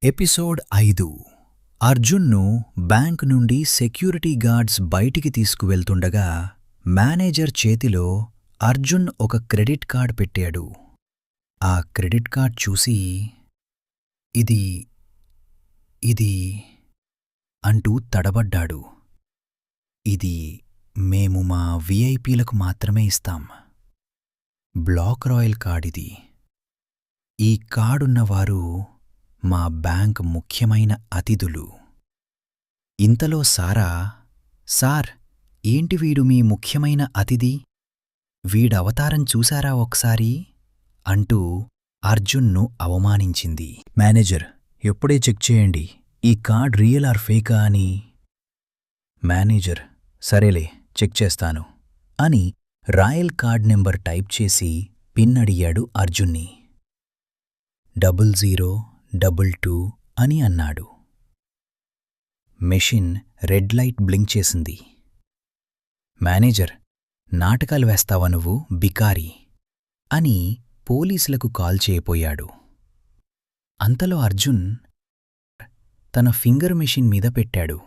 Episode 5 అర్జున్ను bank నుండి security guards బయటికి తీసుకువెళ్తుండగా manager చేతిలో అర్జున్ ఒక క్రెడిట్ కార్డ్ పెట్టాడు. ఆ క్రెడిట్ కార్డ్ చూసి ఇది అంటూ తడబడ్డాడు. ఇది మేము మా విఐపీలకు మాత్రమే ఇస్తాం. బ్లాక్ రాయల్ కార్డిది. ఈ కార్డున్నవారు మా బ్యాంక్ ముఖ్యమైన అతిథులు. ఇంతలో సారా, సార్, ఏంటి వీడు మీ ముఖ్యమైన అతిథి? వీడవతారం చూశారా ఒకసారి? అంటూ అర్జున్ను అవమానించింది. మేనేజర్, ఎప్పుడే చెక్ చేయండి ఈ కార్డ్ రియల్ ఆర్ ఫేకా అని. మేనేజర్, సరేలే, చెక్ చేస్తాను అని రాయల్ కార్డ్ నెంబర్ టైప్ చేసి పిన్ అడిగాడు అర్జున్ని. 0022 అని అన్నాడు. మెషిన్ రెడ్ లైట్ బ్లింక్ చేసింది. మేనేజర్, నాటకాలు వేస్తావా నువ్వు, బికారి అని పోలీసులకు కాల్ చేయపోయాడు. అంతలో అర్జున్ తన ఫింగర్ మెషిన్ మీద పెట్టాడు.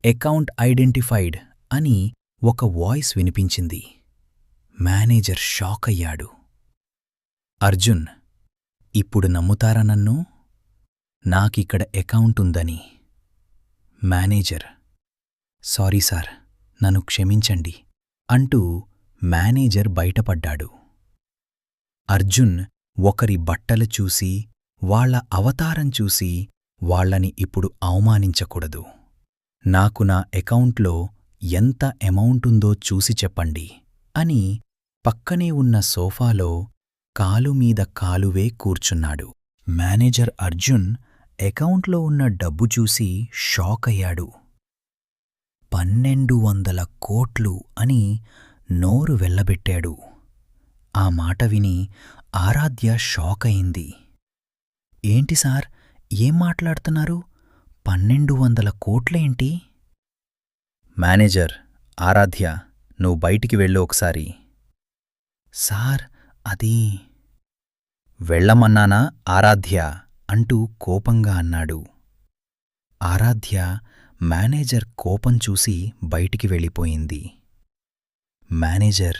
అకౌంట్ ఐడెంటిఫైడ్ అని ఒక వాయిస్ వినిపించింది. మేనేజర్ షాక్ అయ్యాడు. అర్జున్, ఇప్పుడు నమ్ముతారా నన్ను? నాకిక్కడ అకౌంట్ ఉందని. మేనేజర్, సారీ సార్, నన్ను క్షమించండి అంటూ మేనేజర్ బయటపడ్డాడు. అర్జున్ ఒకరి బట్టలు చూసి, వాళ్ల అవతారం చూసి వాళ్లని ఇప్పుడు అవమానించకూడదు. నాకు నా అకౌంట్లో ఎంత అమౌంటుందో చూసి చెప్పండి అని పక్కనే ఉన్న సోఫాలో కాలుమీద కాలువే కూర్చున్నాడు. మేనేజర్ అర్జున్ అకౌంట్లో ఉన్న డబ్బు చూసి షాక్ అయ్యాడు. 1200 కోట్లు అని నోరు వెళ్లబెట్టాడు. ఆ మాట విని ఆరాధ్య షాక్ అయింది. ఏంటి సార్, ఏం మాట్లాడుతున్నారు? 1200 కోట్లేంటి? మేనేజర్, ఆరాధ్య, నువ్వు బయటికి వెళ్ళు ఒకసారి. సార్, అది వెళ్ళమన్నానా ఆరాధ్య అంటూ కోపంగా అన్నాడు. ఆరాధ్య మేనేజర్ కోపం చూసి బయటికి వెళ్ళిపోయింది. మేనేజర్,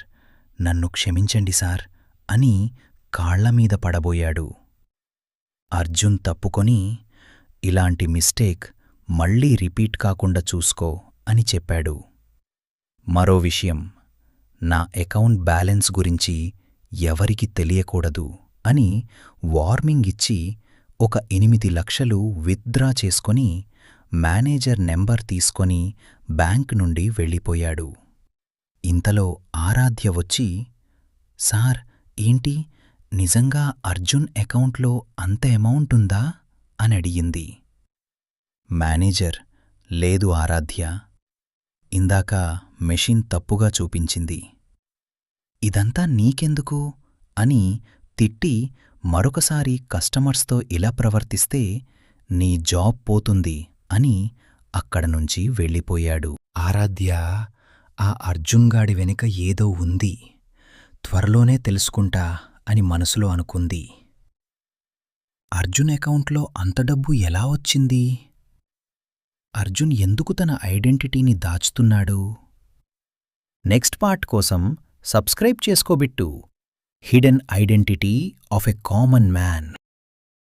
నన్ను క్షమించండి సార్ అని కాళ్లమీద పడబోయాడు. అర్జున్ తప్పుకొని, ఇలాంటి మిస్టేక్ మళ్లీ రిపీట్ కాకుండా చూసుకో అని చెప్పాడు. మరో విషయం, నా అకౌంట్ బ్యాలెన్స్ గురించి ఎవరికి తెలియకూడదు అని వార్నింగ్ ఇచ్చి ఒక 8 లక్షలు విత్డ్రా చేసుకొని మేనేజర్ నెంబర్ తీసుకొని బ్యాంక్ నుండి వెళ్ళిపోయాడు. ఇంతలో ఆరాధ్య వచ్చి, సార్, ఏంటి, నిజంగా అర్జున్ అకౌంట్లో అంత అమౌంట్ ఉందా అని అడిగింది. మేనేజర్, లేదు ఆరాధ్య, ఇందాక మెషిన్ తప్పుగా చూపించింది. ఇదంతా నీకెందుకు అని తిట్టి మరొకసారి కస్టమర్స్తో ఇలా ప్రవర్తిస్తే నీ జాబ్ పోతుంది అని అక్కడనుంచి వెళ్ళిపోయాడు. ఆరాధ్య ఆ అర్జున్గాడి వెనుక ఏదో ఉంది, త్వరలోనే తెలుసుకుంటా అని మనసులో అనుకుంది. అర్జున్ అకౌంట్లో అంత డబ్బు ఎలా వచ్చింది? అర్జున్ ఎందుకు తన ఐడెంటిటీని దాచుతున్నాడు? నెక్స్ట్ పార్ట్ కోసం సబ్స్క్రైబ్ చేసుకోబిట్టు. Hidden identity of a common man.